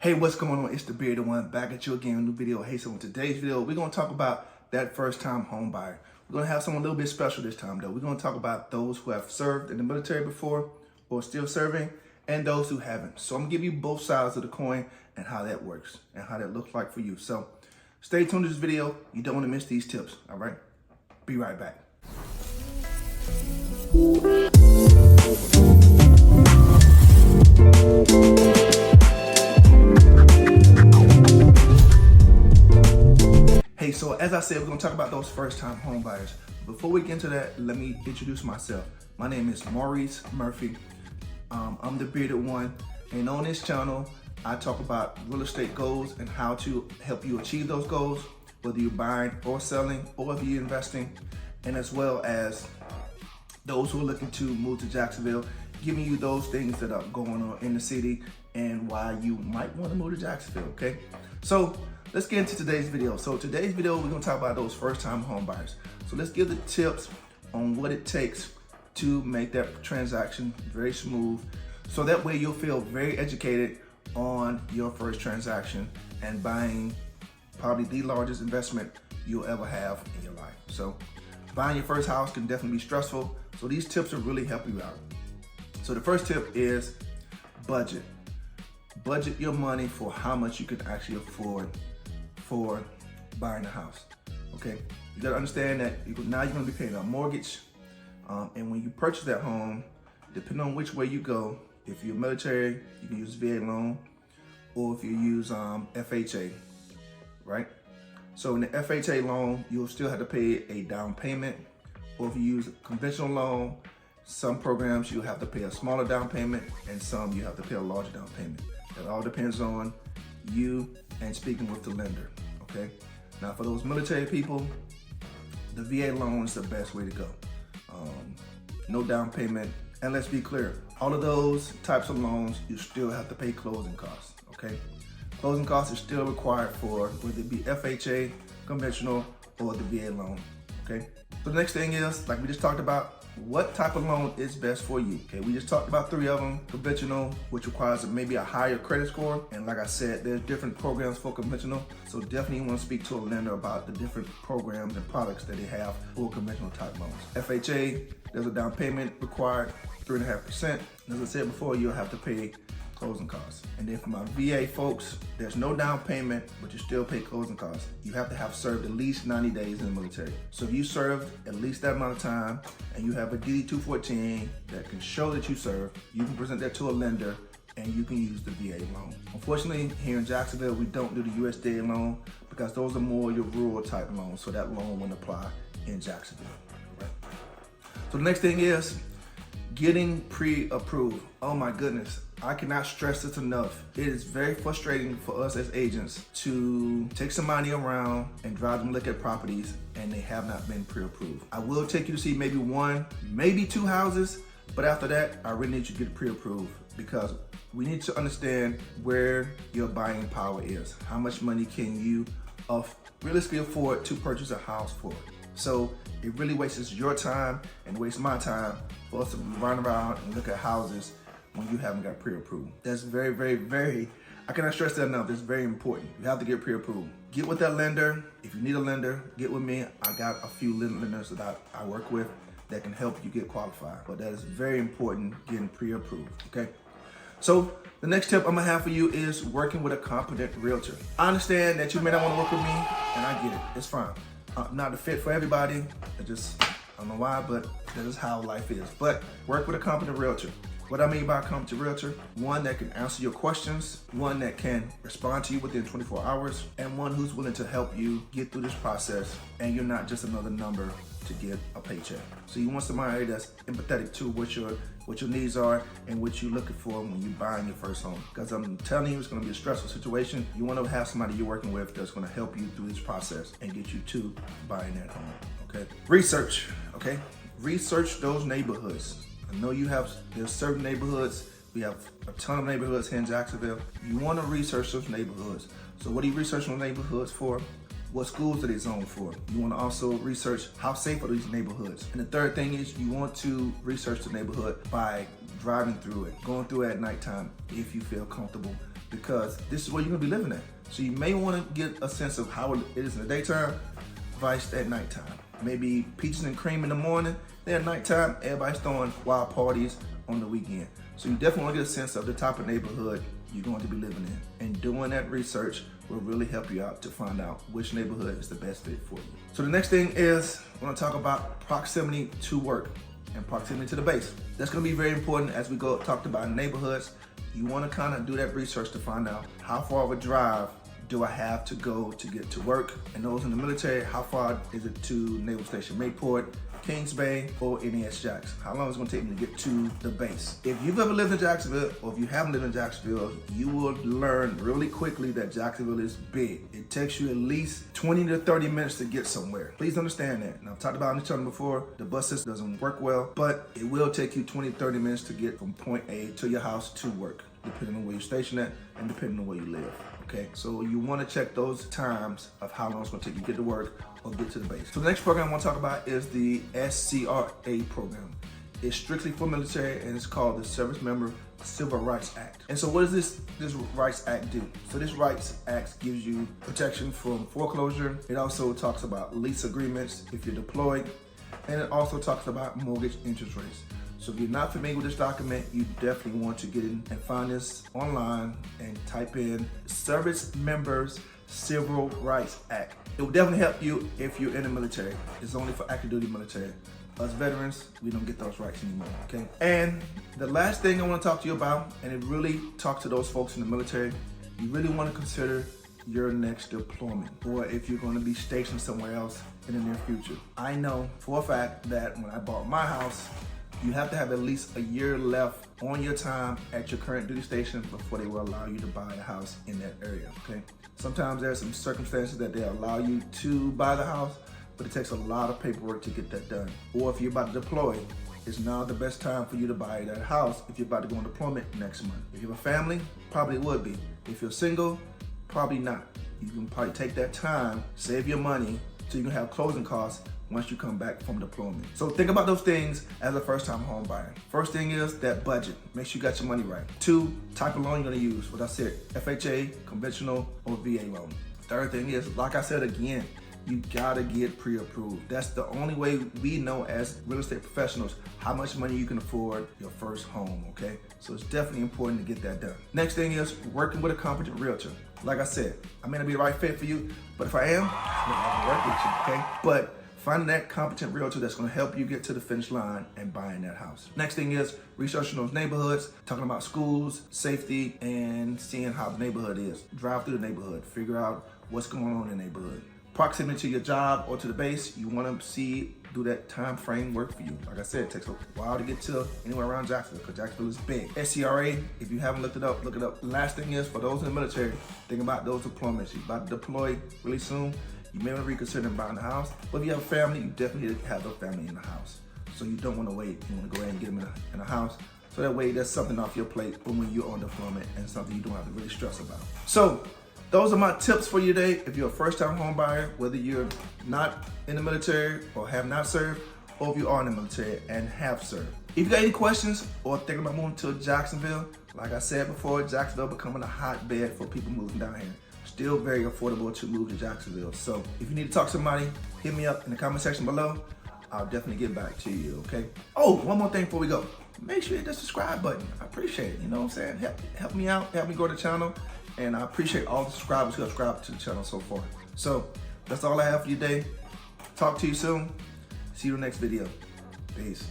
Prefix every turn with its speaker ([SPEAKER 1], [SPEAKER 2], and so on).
[SPEAKER 1] Hey, what's going on? It's the Bearded One back at you again with a new video. Hey, so in today's video, we're going to talk about that first-time home buyer. We're going to have someone a little bit special this time, though. We're going to talk about those who have served in the military before or still serving, and those who haven't. So I'm going to give you both sides of the coin and how that works and how that looks like for you. So stay tuned to this video. You don't want to miss these tips, all right? Be right back. Hey, so as I said, we're going to talk about those first-time home buyers. Before we get into that, let me introduce myself. My name is Maurice Murphy. I'm the Bearded One, and on this channel, I talk about real estate goals and how to help you achieve those goals, whether you're buying or selling, or if you're investing, and as well as those who are looking to move to Jacksonville, giving you those things that are going on in the city and why you might want to move to Jacksonville, okay? So let's get into today's video. So today's video, we're gonna talk about those first-time home buyers. So let's give the tips on what it takes to make that transaction very smooth. So that way you'll feel very educated on your first transaction and buying probably the largest investment you'll ever have in your life. So buying your first house can definitely be stressful. So these tips will really help you out. So the first tip is budget. Budget your money for how much you can actually afford for buying a house, okay? You gotta understand that now you're gonna be paying a mortgage, and when you purchase that home, depending on which way you go, if you're military, you can use VA loan, or if you use FHA, right? So in the FHA loan, you'll still have to pay a down payment, or if you use a conventional loan, some programs you'll have to pay a smaller down payment, and some you have to pay a larger down payment. It all depends on you and speaking with the lender, okay? Now for those military people, the VA loan is the best way to go. No down payment, and let's be clear, all of those types of loans, you still have to pay closing costs, okay? Closing costs are still required for whether it be FHA, conventional, or the VA loan, okay? So the next thing is, like we just talked about, what type of loan is best for you, okay? We just talked about 3 of them. Conventional, which requires maybe a higher credit score. And like I said, there's different programs for conventional. So definitely you want to speak to a lender about the different programs and products that they have for conventional type loans. FHA, there's a down payment required, 3.5%. As I said before, you'll have to pay closing costs. And then for my VA folks, there's no down payment, but you still pay closing costs. You have to have served at least 90 days in the military. So if you served at least that amount of time and you have a DD-214 that can show that you served, you can present that to a lender and you can use the VA loan. Unfortunately, here in Jacksonville, we don't do the USDA loan because those are more your rural type loans, so that loan wouldn't apply in Jacksonville. Right? So the next thing is getting pre-approved. Oh my goodness. I cannot stress this enough. It is very frustrating for us as agents to take somebody around and drive them look at properties and they have not been pre-approved. I will take you to see maybe 1, maybe 2 houses, but after that, I really need you to get pre-approved because we need to understand where your buying power is. How much money can you realistically afford to purchase a house for? So it really wastes your time and wastes my time for us to run around and look at houses when you haven't got pre-approved. That's very, very, very, I cannot stress that enough. That's very important. You have to get pre-approved. Get with that lender. If you need a lender, get with me. I got a few lenders that I work with that can help you get qualified. But that is very important, getting pre-approved, okay? So the next tip I'm gonna have for you is working with a competent realtor. I understand that you may not wanna work with me, and I get it, it's fine. Not a fit for everybody. I don't know why, but that is how life is. But work with a competent realtor. What I mean by a competent realtor, one that can answer your questions, one that can respond to you within 24 hours, and one who's willing to help you get through this process, and you're not just another number to get a paycheck. So you want somebody that's empathetic to what your needs are and what you're looking for when you're buying your first home. Because I'm telling you, it's gonna be a stressful situation. You wanna have somebody you're working with that's gonna help you through this process and get you to buying that home, okay? Research, okay? Research those neighborhoods. I know there's certain neighborhoods, we have a ton of neighborhoods here in Jacksonville. You want to research those neighborhoods. So what are you researching those neighborhoods for? What schools are they zoned for? You want to also research how safe are these neighborhoods. And the third thing is you want to research the neighborhood by driving through it, going through it at nighttime if you feel comfortable because this is where you're gonna be living at. So you may wanna get a sense of how it is in the daytime, vice at nighttime. Maybe peaches and cream in the morning, then at nighttime, everybody's throwing wild parties on the weekend. So you definitely wanna get a sense of the type of neighborhood you're going to be living in. And doing that research will really help you out to find out which neighborhood is the best fit for you. So the next thing is, we're gonna talk about proximity to work and proximity to the base. That's gonna be very important as we go talk about neighborhoods. You wanna kind of do that research to find out how far of a drive do I have to go to get to work? And those in the military, how far is it to Naval Station Mayport, Kings Bay, or NES Jax? How long is it gonna take me to get to the base? If you've ever lived in Jacksonville, or if you haven't lived in Jacksonville, you will learn really quickly that Jacksonville is big. It takes you at least 20 to 30 minutes to get somewhere. Please understand that. And I've talked about on the channel before, the bus system doesn't work well, but it will take you 20 to 30 minutes to get from point A to your house to work, depending on where you're stationed at and depending on where you live. Okay, so you want to check those times of how long it's going to take you to get to work or get to the base. So the next program I want to talk about is the SCRA Program. It's strictly for military and it's called the Service Member Civil Rights Act. And so what does this Rights Act do? So this Rights Act gives you protection from foreclosure. It also talks about lease agreements if you're deployed. And it also talks about mortgage interest rates. So if you're not familiar with this document, you definitely want to get in and find this online and type in Service Members Civil Rights Act. It will definitely help you if you're in the military. It's only for active duty military. Us veterans, we don't get those rights anymore, okay? And the last thing I want to talk to you about, and it really talks to those folks in the military, you really want to consider your next deployment, or if you're going to be stationed somewhere else in the near future. I know for a fact that when I bought my house, you have to have at least a year left on your time at your current duty station before they will allow you to buy a house in that area, okay? Sometimes there are some circumstances that they allow you to buy the house, but it takes a lot of paperwork to get that done. Or if you're about to deploy, it's now the best time for you to buy that house if you're about to go on deployment next month. If you have a family, probably would be. If you're single, probably not. You can probably take that time, save your money, so you can have closing costs once you come back from deployment. So think about those things as a first-time home buyer. First thing is that budget. Make sure you got your money right. 2, type of loan you're gonna use. What I said, FHA, conventional, or VA loan. Third thing is, like I said again, you gotta get pre-approved. That's the only way we know as real estate professionals how much money you can afford your first home, okay? So it's definitely important to get that done. Next thing is working with a competent realtor. Like I said, I may not be the right fit for you, but if I am, I'll work with you, okay? But finding that competent realtor that's gonna help you get to the finish line and buying that house. Next thing is researching those neighborhoods, talking about schools, safety, and seeing how the neighborhood is. Drive through the neighborhood, figure out what's going on in the neighborhood. Proximity to your job or to the base, you wanna see, do that time frame work for you. Like I said, it takes a while to get to anywhere around Jacksonville because Jacksonville is big. SCRA, if you haven't looked it up, look it up. Last thing is, for those in the military, think about those deployments. You're about to deploy really soon. You may want to reconsider buying a house, but if you have a family, you definitely need to have their family in the house. So you don't want to wait. You want to go ahead and get them in a house. So that way, there's something off your plate for when you're on deployment and something you don't have to really stress about. So those are my tips for you today. If you're a first-time home buyer, whether you're not in the military or have not served, or if you are in the military and have served. If you got any questions or thinking about moving to Jacksonville, like I said before, Jacksonville becoming a hotbed for people moving down here. Still very affordable to move to Jacksonville. So if you need to talk to somebody, hit me up in the comment section below. I'll definitely get back to you, okay? Oh, one more thing before we go. Make sure you hit the subscribe button. I appreciate it, you know what I'm saying? Help me out, help me grow the channel. And I appreciate all the subscribers who have subscribed to the channel so far. So that's all I have for you today. Talk to you soon. See you in the next video. Peace.